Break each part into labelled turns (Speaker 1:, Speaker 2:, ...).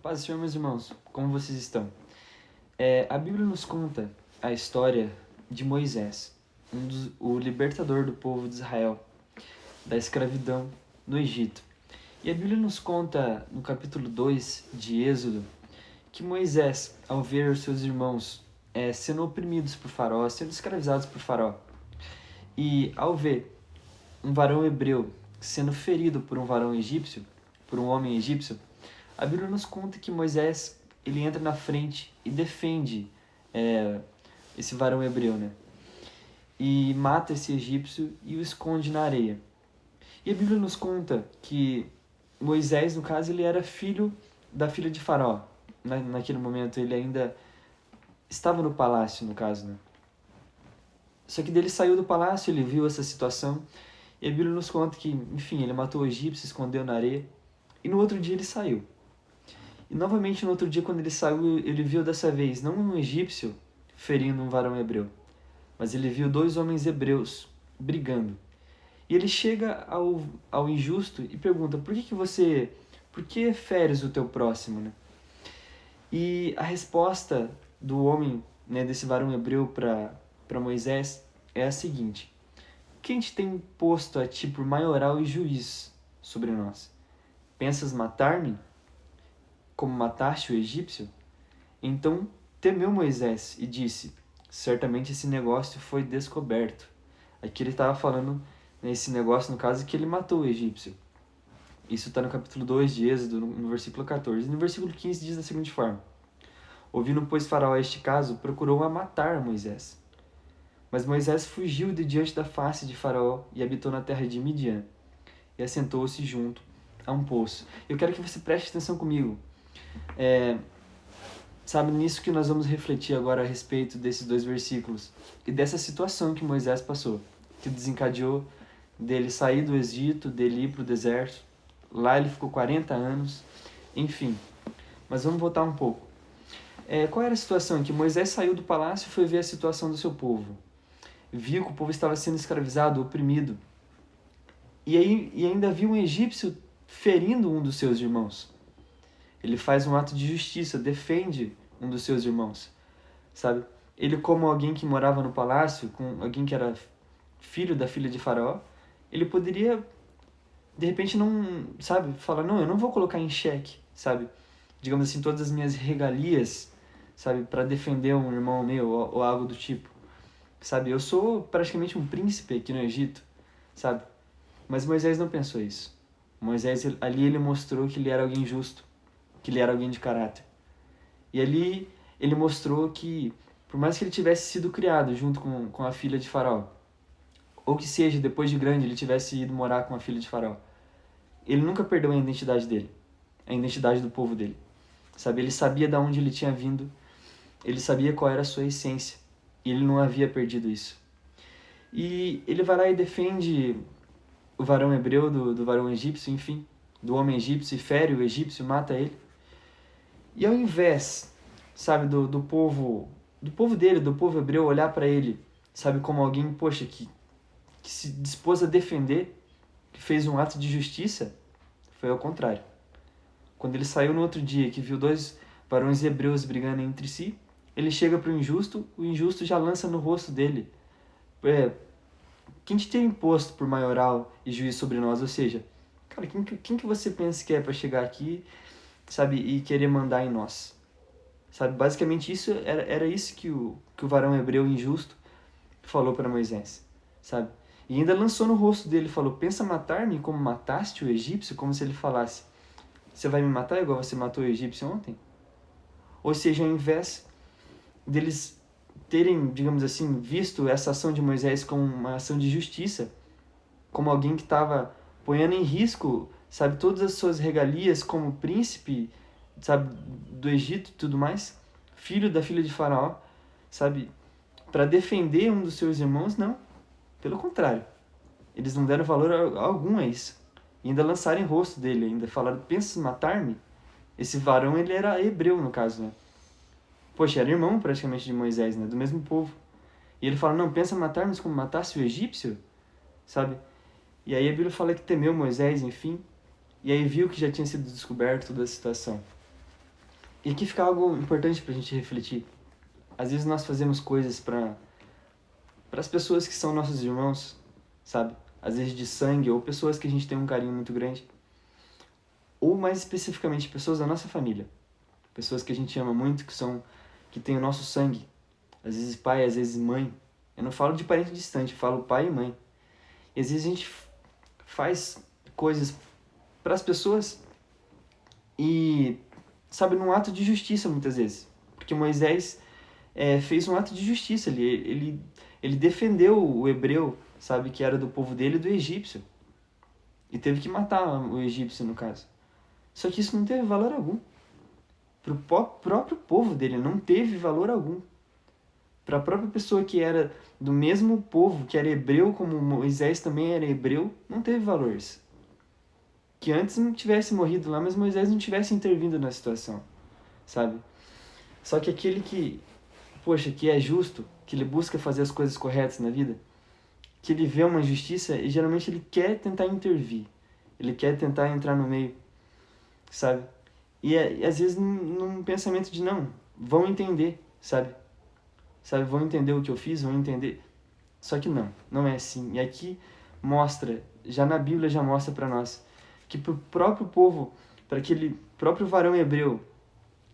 Speaker 1: Paz do Senhor, meus irmãos, como vocês estão? A Bíblia nos conta a história de Moisés, o libertador do povo de Israel, da escravidão no Egito. E a Bíblia nos conta, no capítulo 2 de Êxodo, que Moisés, ao ver os seus irmãos sendo oprimidos por Faraó, sendo escravizados por Faraó, e ao ver um varão hebreu sendo ferido por um varão egípcio, por um homem egípcio, a Bíblia nos conta que Moisés ele entra na frente e defende esse varão hebreu, né? E mata esse egípcio e o esconde na areia. E a Bíblia nos conta que Moisés, no caso, ele era filho da filha de Faraó. Naquele momento ele ainda estava no palácio, no caso, né? Só que dele saiu do palácio, ele viu essa situação, e a Bíblia nos conta que, enfim, ele matou o egípcio, se escondeu na areia, e no outro dia ele saiu. E novamente no outro dia, quando ele saiu, ele viu dessa vez não um egípcio ferindo um varão hebreu, mas ele viu dois homens hebreus brigando. E ele chega ao injusto e pergunta, por que feres o teu próximo, né? E a resposta do homem, né, desse varão hebreu para Moisés é a seguinte: quem te tem posto a ti por maioral e juiz sobre nós? Pensas matar-me, como mataste o egípcio? Então temeu Moisés e disse, certamente esse negócio foi descoberto. Aqui ele estava falando, nesse negócio, no caso, que ele matou o egípcio. Isso está no capítulo 2 de Êxodo, no versículo 14. E no versículo 15 diz da seguinte forma: ouvindo, pois, Faraó este caso, procurou matar Moisés. Mas Moisés fugiu de diante da face de Faraó e habitou na terra de Midian. E assentou-se junto a um poço. Eu quero que você preste atenção comigo. Sabe, nisso que nós vamos refletir agora a respeito desses dois versículos e dessa situação que Moisés passou, que desencadeou dele sair do Egito, dele ir para o deserto. Lá ele ficou 40 anos, enfim. Mas vamos voltar um pouco. Qual era a situação? Que Moisés saiu do palácio e foi ver a situação do seu povo. Viu que o povo estava sendo escravizado, oprimido. E ainda viu um egípcio ferindo um dos seus irmãos. Ele faz um ato de justiça, defende um dos seus irmãos, sabe? Ele, como alguém que morava no palácio, com alguém que era filho da filha de Faraó, ele poderia, de repente, não, sabe, falar, não, eu não vou colocar em xeque, sabe? Digamos assim, todas as minhas regalias, sabe, para defender um irmão meu ou algo do tipo, sabe? Eu sou praticamente um príncipe aqui no Egito, sabe? Mas Moisés não pensou isso. Moisés, ali ele mostrou que ele era alguém justo, que ele era alguém de caráter. E ali ele mostrou que, por mais que ele tivesse sido criado junto com a filha de Faraó, ou que seja, depois de grande, ele tivesse ido morar com a filha de Faraó, ele nunca perdeu a identidade dele, a identidade do povo dele. Sabe? Ele sabia de onde ele tinha vindo, ele sabia qual era a sua essência, e ele não havia perdido isso. E ele vai lá e defende o varão hebreu do varão egípcio, enfim, do homem egípcio, e fere o egípcio, mata ele. E ao invés, sabe, do povo dele, do povo hebreu, olhar para ele, sabe, como alguém, poxa, que se dispôs a defender, que fez um ato de justiça, foi ao contrário. Quando ele saiu no outro dia, que viu dois varões hebreus brigando entre si, ele chega para o injusto já lança no rosto dele: quem te tem imposto por maioral e juiz sobre nós? Ou seja, cara, quem que você pensa que é para chegar aqui, sabe, e querer mandar em nós? Sabe, basicamente isso era isso que o varão hebreu injusto falou para Moisés, sabe? E ainda lançou no rosto dele, falou: pensa matar-me como mataste o egípcio? Como se ele falasse: você vai me matar igual você matou o egípcio ontem? Ou seja, ao invés deles terem, digamos assim, visto essa ação de Moisés como uma ação de justiça, como alguém que estava ponhando em risco, sabe, todas as suas regalias como príncipe, sabe, do Egito e tudo mais, filho da filha de Faraó, sabe, para defender um dos seus irmãos, não. Pelo contrário, eles não deram valor algum a isso. E ainda lançaram em rosto dele, ainda falaram: pensas matar-me? Esse varão, ele era hebreu, no caso, né? Poxa, era irmão praticamente de Moisés, né? Do mesmo povo. E ele fala: não, pensa matar-me como matasse o egípcio? Sabe? E aí a Bíblia fala que temeu Moisés, enfim. E aí viu que já tinha sido descoberto toda a situação. E aqui fica algo importante pra gente refletir. Às vezes nós fazemos coisas para as pessoas que são nossos irmãos, sabe? Às vezes de sangue, ou pessoas que a gente tem um carinho muito grande. Ou mais especificamente, pessoas da nossa família. Pessoas que a gente ama muito, que tem o nosso sangue. Às vezes pai, às vezes mãe. Eu não falo de parente distante, eu falo pai e mãe. E às vezes a gente faz coisas para as pessoas e, sabe, num ato de justiça muitas vezes. Porque Moisés fez um ato de justiça, ele defendeu o hebreu, sabe, que era do povo dele, do egípcio. E teve que matar o egípcio, no caso. Só que isso não teve valor algum. Para o próprio povo dele não teve valor algum. Para a própria pessoa que era do mesmo povo, que era hebreu, como Moisés também era hebreu, não teve valor isso. Que antes não tivesse morrido lá, mas Moisés não tivesse intervindo na situação, sabe? Só que aquele que, poxa, que é justo, que ele busca fazer as coisas corretas na vida, que ele vê uma injustiça e geralmente ele quer tentar intervir. Ele quer tentar entrar no meio, sabe? E às vezes num pensamento de não, vão entender, sabe? Vão entender o que eu fiz, vão entender. Só que não é assim. E aqui mostra, já na Bíblia já mostra para nós, que para o próprio povo, para aquele próprio varão hebreu,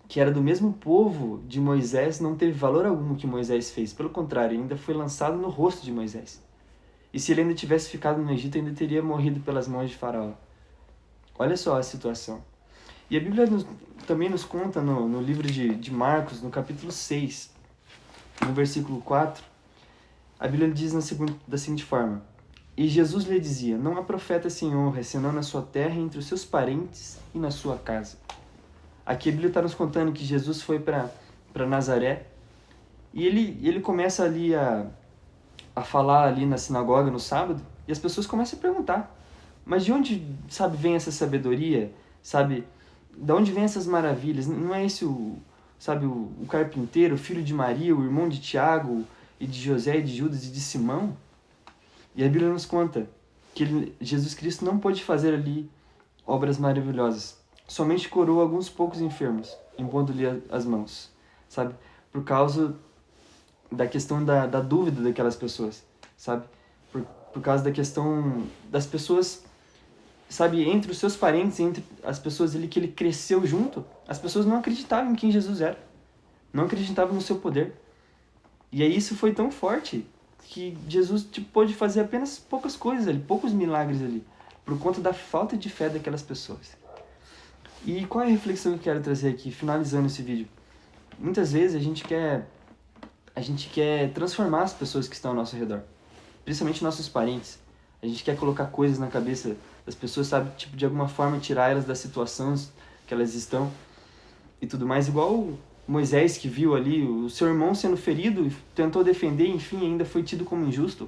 Speaker 1: que era do mesmo povo de Moisés, não teve valor algum o que Moisés fez. Pelo contrário, ainda foi lançado no rosto de Moisés. E se ele ainda tivesse ficado no Egito, ainda teria morrido pelas mãos de Faraó. Olha só a situação. E a Bíblia também nos conta no livro de Marcos, no capítulo 6, no versículo 4, a Bíblia diz da seguinte forma: E Jesus lhe dizia, não há profeta sem honra, senão na sua terra, entre os seus parentes e na sua casa. Aqui a Bíblia está nos contando que Jesus foi para Nazaré, e ele começa ali a falar ali na sinagoga no sábado, e as pessoas começam a perguntar, mas de onde, sabe, vem essa sabedoria? Sabe, de onde vem essas maravilhas? Não é esse o carpinteiro, o filho de Maria, o irmão de Tiago, e de José, e de Judas, e de Simão? E a Bíblia nos conta que Jesus Cristo não pôde fazer ali obras maravilhosas. Somente curou alguns poucos enfermos, impondo-lhe as mãos, sabe? Por causa da questão da dúvida daquelas pessoas, sabe? Por causa da questão das pessoas, sabe? Entre os seus parentes, entre as pessoas ali que ele cresceu junto, as pessoas não acreditavam em quem Jesus era. Não acreditavam no seu poder. E aí isso foi tão forte que Jesus pôde fazer apenas poucas coisas ali, poucos milagres ali, por conta da falta de fé daquelas pessoas. E qual é a reflexão que eu quero trazer aqui, finalizando esse vídeo? Muitas vezes a gente quer transformar as pessoas que estão ao nosso redor, principalmente nossos parentes. A gente quer colocar coisas na cabeça das pessoas, sabe, de alguma forma tirar elas das situações que elas estão e tudo mais, igual Moisés, que viu ali o seu irmão sendo ferido e tentou defender, enfim, ainda foi tido como injusto.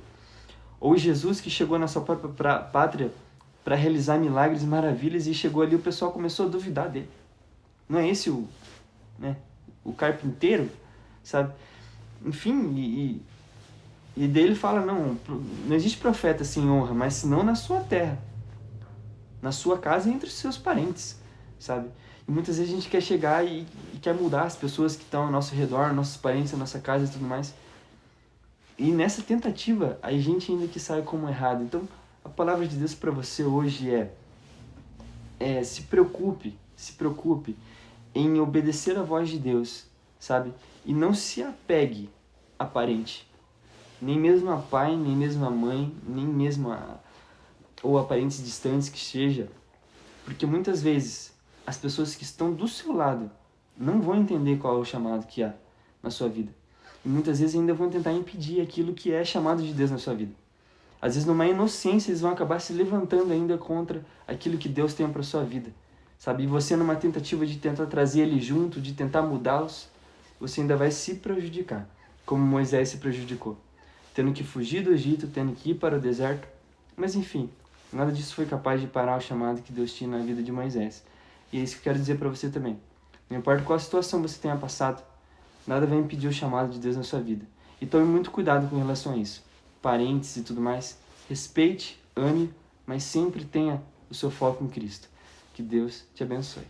Speaker 1: Ou Jesus, que chegou na sua própria pátria para realizar milagres e maravilhas, e chegou ali, o pessoal começou a duvidar dele. Não é esse o carpinteiro, sabe? Enfim, e daí ele fala, não existe profeta sem honra, mas senão na sua terra, na sua casa e entre os seus parentes, sabe? E muitas vezes a gente quer chegar e quer mudar as pessoas que estão ao nosso redor, nossos parentes, a nossa casa e tudo mais. E nessa tentativa, a gente ainda que sai como errado. Então, a palavra de Deus para você hoje se preocupe em obedecer a voz de Deus, sabe? E não se apegue a parente, nem mesmo a pai, nem mesmo a mãe, nem mesmo ou a parentes distantes que seja, porque muitas vezes as pessoas que estão do seu lado não vão entender qual é o chamado que há na sua vida. E muitas vezes ainda vão tentar impedir aquilo que é chamado de Deus na sua vida. Às vezes, numa inocência, eles vão acabar se levantando ainda contra aquilo que Deus tem para sua vida, sabe? E você, numa tentativa de tentar trazer eles junto, de tentar mudá-los, você ainda vai se prejudicar, como Moisés se prejudicou, tendo que fugir do Egito, tendo que ir para o deserto. Mas enfim, nada disso foi capaz de parar o chamado que Deus tinha na vida de Moisés. E é isso que eu quero dizer para você também. Não importa qual situação você tenha passado, nada vai impedir o chamado de Deus na sua vida. E tome muito cuidado com relação a isso. Parentes e tudo mais, respeite, ame, mas sempre tenha o seu foco em Cristo. Que Deus te abençoe.